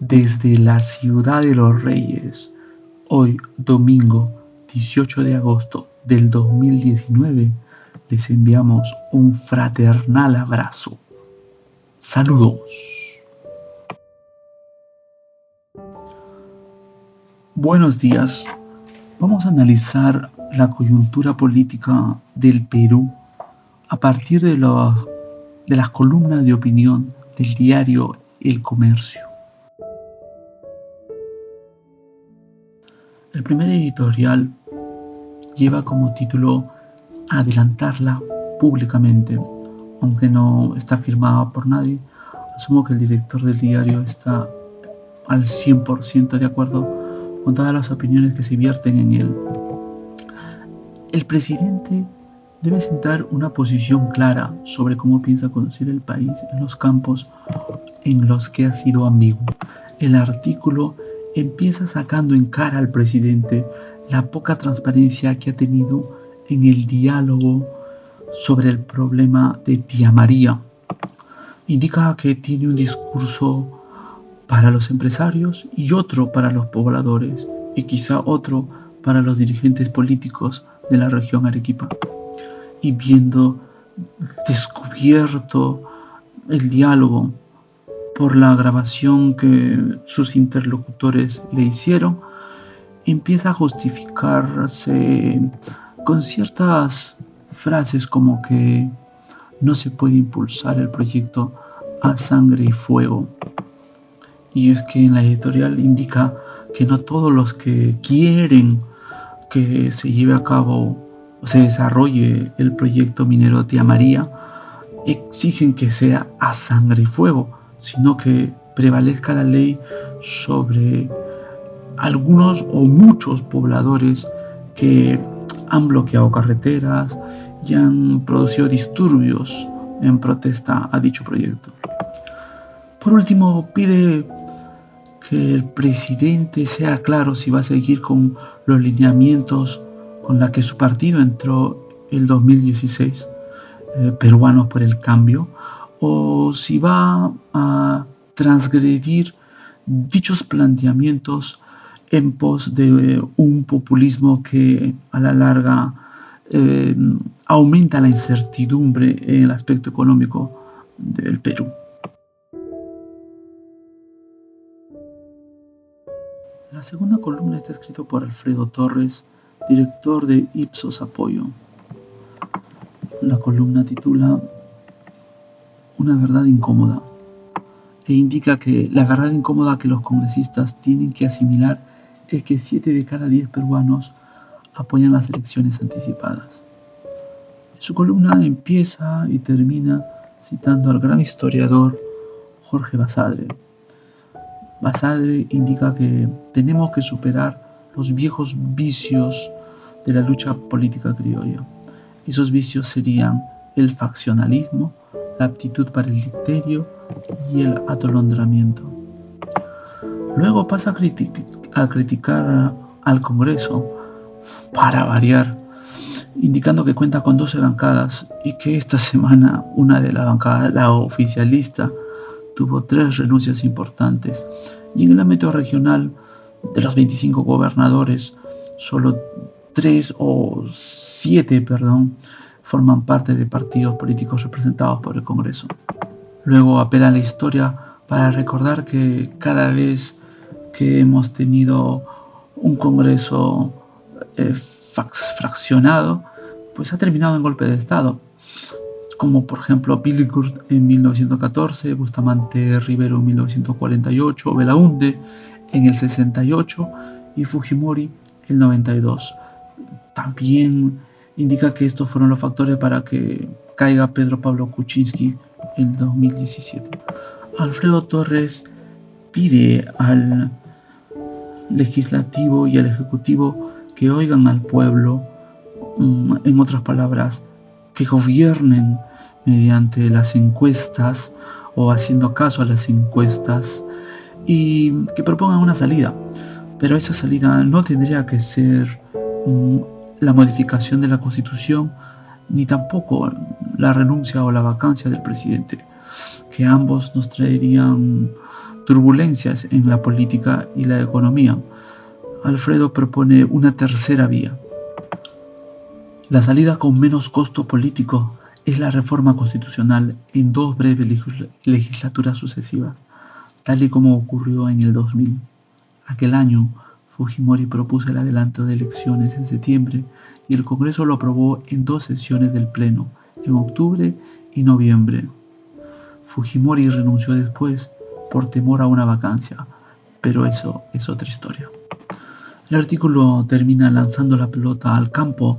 Desde la ciudad de los Reyes, hoy domingo 18 de agosto del 2019, les enviamos un fraternal abrazo. Saludos. Buenos días. Vamos a analizar la coyuntura política del Perú a partir de las columnas de opinión del diario El Comercio. El primer editorial lleva como título "Adelantarla públicamente", aunque no está firmada por nadie. Asumo que el director del diario está al 100% de acuerdo con todas las opiniones que se vierten en él. El presidente debe sentar una posición clara sobre cómo piensa conducir el país en los campos en los que ha sido ambiguo. El artículo empieza sacando en cara al presidente la poca transparencia que ha tenido en el diálogo sobre el problema de Tía María. Indica que tiene un discurso para los empresarios y otro para los pobladores, y quizá otro para los dirigentes políticos de la región Arequipa. Y viendo descubierto el diálogo por la grabación que sus interlocutores le hicieron, empieza a justificarse con ciertas frases como que no se puede impulsar el proyecto a sangre y fuego. Y es que en la editorial indica que no todos los que quieren que se lleve a cabo o se desarrolle el proyecto minero Tía María exigen que sea a sangre y fuego, sino que prevalezca la ley sobre algunos o muchos pobladores que han bloqueado carreteras y han producido disturbios en protesta a dicho proyecto. Por último, pide que el presidente sea claro si va a seguir con los lineamientos con los que su partido entró el 2016, Peruanos por el Cambio, o si va a transgredir dichos planteamientos en pos de un populismo que a la larga aumenta la incertidumbre en el aspecto económico del Perú. La segunda columna está escrita por Alfredo Torres, director de Ipsos Apoyo. La columna titula "Una verdad incómoda" e indica que la verdad incómoda que los congresistas tienen que asimilar es que 7 de cada 10 peruanos apoyan las elecciones anticipadas. Su columna empieza y termina citando al gran historiador Jorge Basadre. Basadre indica que tenemos que superar los viejos vicios de la lucha política criolla. Esos vicios serían el faccionalismo, la aptitud para el dicterio y el atolondramiento. Luego pasa a criticar al Congreso, para variar, indicando que cuenta con 12 bancadas y que esta semana una de las bancadas, la oficialista, tuvo 3 renuncias importantes, y en el ámbito regional, de los 25 gobernadores, solo 3 o 7, forman parte de partidos políticos representados por el Congreso. Luego apela a la historia para recordar que cada vez que hemos tenido un Congreso fraccionado, pues ha terminado en golpe de Estado, como por ejemplo Billinghurst en 1914, Bustamante Rivero en 1948, Belaúnde en el 68 y Fujimori en el 92. También indica que estos fueron los factores para que caiga Pedro Pablo Kuczynski en 2017. Alfredo Torres pide al legislativo y al ejecutivo que oigan al pueblo, en otras palabras, que gobiernen mediante las encuestas o haciendo caso a las encuestas y que propongan una salida. Pero esa salida no tendría que ser la modificación de la Constitución ni tampoco la renuncia o la vacancia del presidente, que ambos nos traerían turbulencias en la política y la economía, Alfredo propone una tercera vía. La salida con menos costo político es la reforma constitucional en 2 breves legislaturas sucesivas, tal y como ocurrió en el 2000. Aquel año, Fujimori propuso el adelanto de elecciones en septiembre y el Congreso lo aprobó en 2 sesiones del Pleno, en octubre y noviembre. Fujimori renunció después por temor a una vacancia, pero eso es otra historia. El artículo termina lanzando la pelota al campo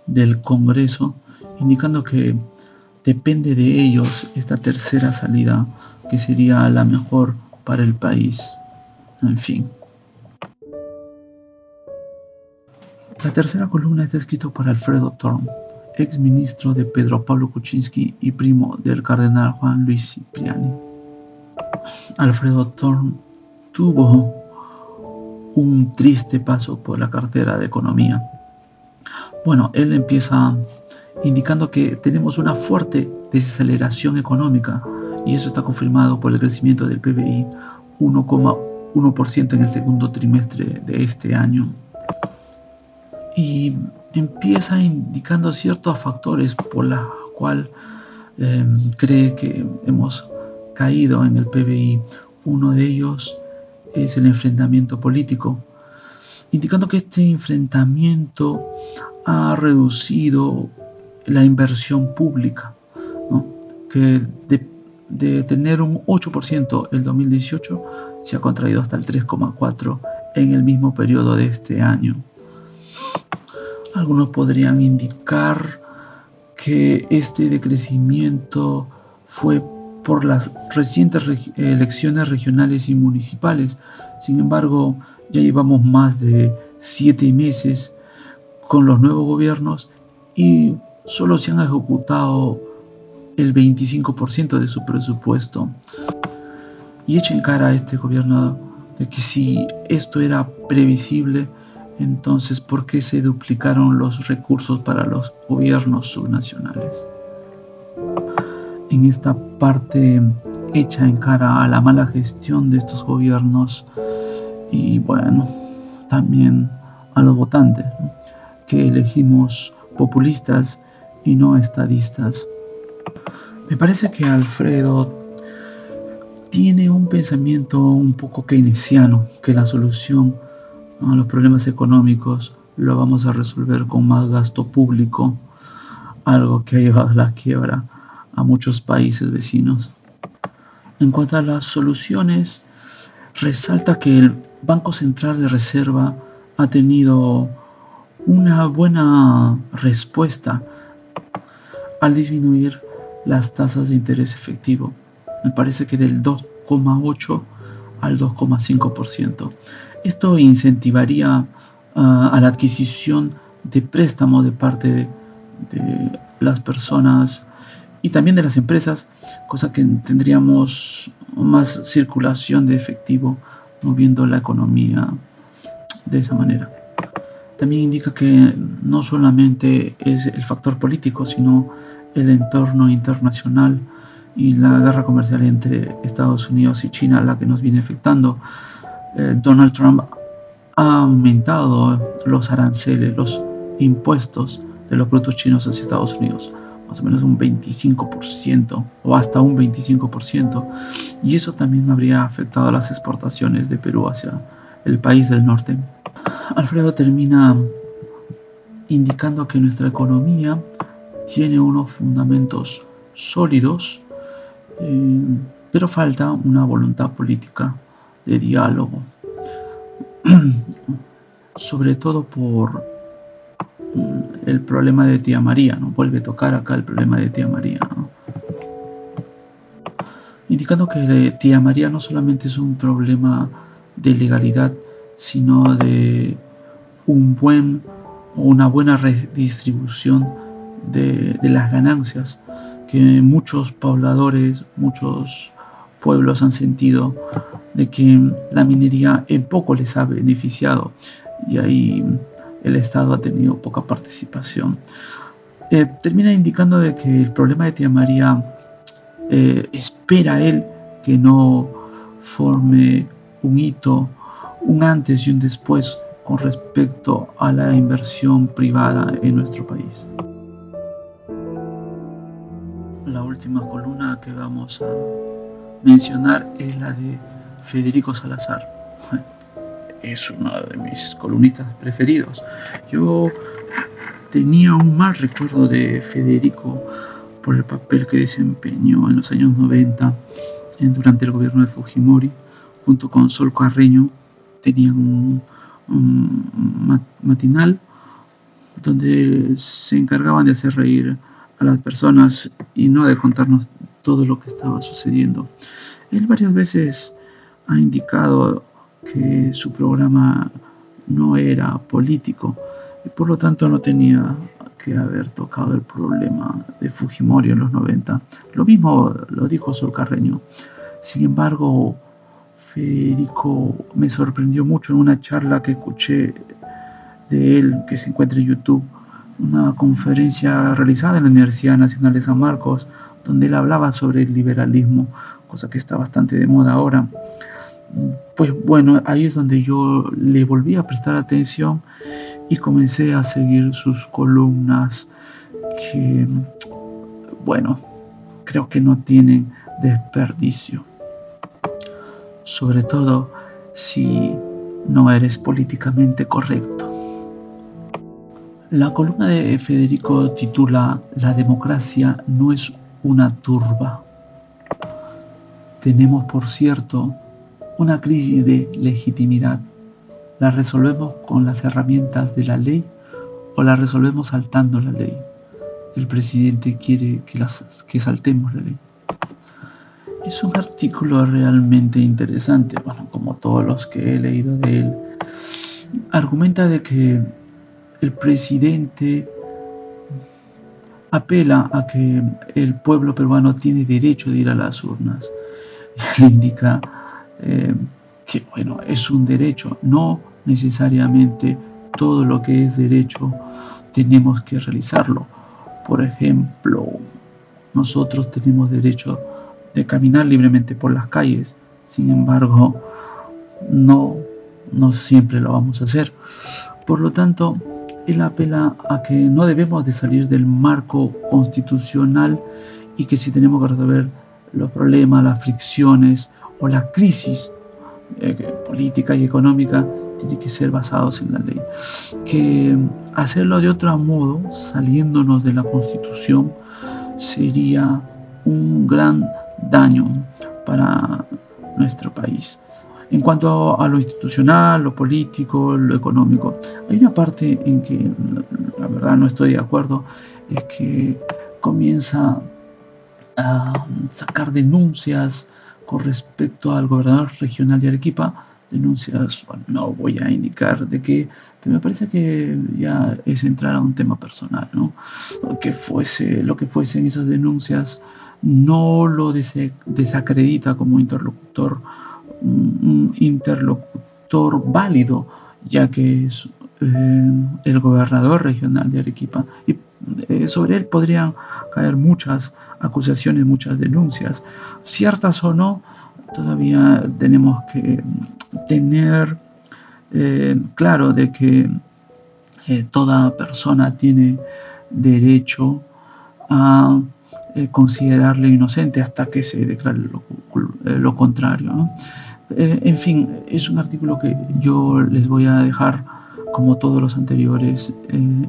del Congreso, indicando que depende de ellos esta tercera salida, que sería la mejor para el país. En fin. La tercera columna está escrita por Alfredo Thorn, ex ministro de Pedro Pablo Kuczynski y primo del cardenal Juan Luis Cipriani. Alfredo Thorn tuvo un triste paso por la cartera de Economía. Bueno, él empieza indicando que tenemos una fuerte desaceleración económica y eso está confirmado por el crecimiento del PBI, 1,1% en el segundo trimestre de este año. Y empieza indicando ciertos factores por los cuales cree que hemos caído en el PBI. Uno de ellos es el enfrentamiento político, indicando que este enfrentamiento ha reducido la inversión pública, ¿no? Que de tener un 8% el 2018 se ha contraído hasta el 3,4% en el mismo periodo de este año. Algunos podrían indicar que este decrecimiento fue por las recientes elecciones regionales y municipales. Sin embargo, ya llevamos más de 7 meses con los nuevos gobiernos y solo se han ejecutado el 25% de su presupuesto. Y echa en cara a este gobierno de que si esto era previsible, entonces ¿por qué se duplicaron los recursos para los gobiernos subnacionales? En esta parte echa en cara a la mala gestión de estos gobiernos y bueno, también a los votantes, ¿no?, que elegimos populistas y no estadistas. Me parece que Alfredo tiene un pensamiento un poco keynesiano, que la solución a los problemas económicos lo vamos a resolver con más gasto público, algo que ha llevado a la quiebra a muchos países vecinos. En cuanto a las soluciones, resalta que el Banco Central de Reserva ha tenido una buena respuesta al disminuir las tasas de interés efectivo. Me parece que del 2,8 al 2,5%. Esto incentivaría a la adquisición de préstamos de parte de las personas y también de las empresas, cosa que tendríamos más circulación de efectivo, moviendo la economía de esa manera. También indica que no solamente es el factor político, sino el entorno internacional y la guerra comercial entre Estados Unidos y China la que nos viene afectando. Donald Trump ha aumentado los aranceles, los impuestos de los productos chinos hacia Estados Unidos, más o menos un 25% o hasta un 25%, y eso también habría afectado a las exportaciones de Perú hacia el país del norte. Alfredo termina indicando que nuestra economía tiene unos fundamentos sólidos, pero falta una voluntad política de diálogo, sobre todo por el problema de Tía María, ¿no? Vuelve a tocar acá el problema de Tía María, ¿no? Indicando que Tía María no solamente es un problema de legalidad, sino de una buena redistribución de las ganancias que muchos pobladores, muchos pueblos han sentido de que la minería en poco les ha beneficiado y ahí el Estado ha tenido poca participación. Termina indicando de que el problema de Tía María espera él que no forme un hito, un antes y un después con respecto a la inversión privada en nuestro país. La última columna que vamos a mencionar es la de Federico Salazar. Es uno de mis columnistas preferidos. Yo tenía un mal recuerdo de Federico por el papel que desempeñó en los años 90 durante el gobierno de Fujimori. Junto con Sol Carreño tenían un matinal donde se encargaban de hacer reír a las personas y no de contarnos todo lo que estaba sucediendo. Él varias veces ha indicado que su programa no era político y por lo tanto no tenía que haber tocado el problema de Fujimori en los 90. Lo mismo lo dijo Sol Carreño. Sin embargo, Federico me sorprendió mucho en una charla que escuché de él, que se encuentra en YouTube, una conferencia realizada en la Universidad Nacional de San Marcos, donde él hablaba sobre el liberalismo, cosa que está bastante de moda ahora. Pues bueno, ahí es donde yo le volví a prestar atención y comencé a seguir sus columnas que, bueno, creo que no tienen desperdicio. Sobre todo si no eres políticamente correcto. La columna de Federico titula "La democracia no es una turba". Tenemos, por cierto, una crisis de legitimidad. ¿La resolvemos con las herramientas de la ley o la resolvemos saltando la ley? El presidente quiere que saltemos la ley. Es un artículo realmente interesante, bueno, como todos los que he leído de él. Argumenta de que el presidente apela a que el pueblo peruano tiene derecho de ir a las urnas. Él indica que, bueno, es un derecho, no necesariamente todo lo que es derecho tenemos que realizarlo. Por ejemplo, nosotros tenemos derecho de caminar libremente por las calles, sin embargo, no siempre lo vamos a hacer. Por lo tanto, él apela a que no debemos de salir del marco constitucional y que si tenemos que resolver los problemas, las fricciones o la crisis política y económica, tiene que ser basados en la ley. Que hacerlo de otro modo, saliéndonos de la Constitución, sería un gran daño para nuestro país. En cuanto a lo institucional, lo político, lo económico, hay una parte en que la verdad no estoy de acuerdo, es que comienza a sacar denuncias con respecto al gobernador regional de Arequipa, denuncias, bueno, no voy a indicar de qué, pero me parece que ya es entrar a un tema personal, ¿no? Lo que fuesen esas denuncias no lo desacredita como interlocutor, un interlocutor válido, ya que es el gobernador regional de Arequipa y sobre él podrían caer muchas acusaciones, muchas denuncias, ciertas o no. Todavía tenemos que tener claro de que toda persona tiene derecho a considerarle inocente hasta que se declare lo contrario, ¿no? En fin, es un artículo que yo les voy a dejar, como todos los anteriores,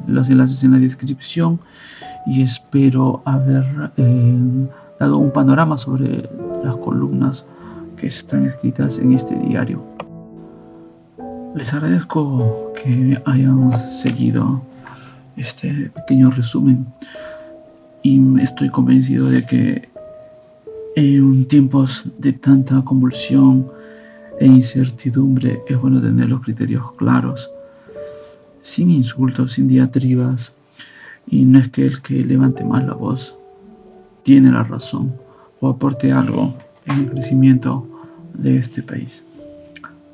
los enlaces en la descripción, y espero haber dado un panorama sobre las columnas que están escritas en este diario. Les agradezco que hayan seguido este pequeño resumen y estoy convencido de que en tiempos de tanta convulsión e incertidumbre es bueno tener los criterios claros, sin insultos, sin diatribas, y no es que el que levante más la voz tiene la razón o aporte algo en el crecimiento de este país.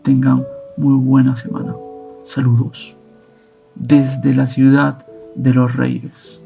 Tengan muy buena semana. Saludos desde la ciudad de los Reyes.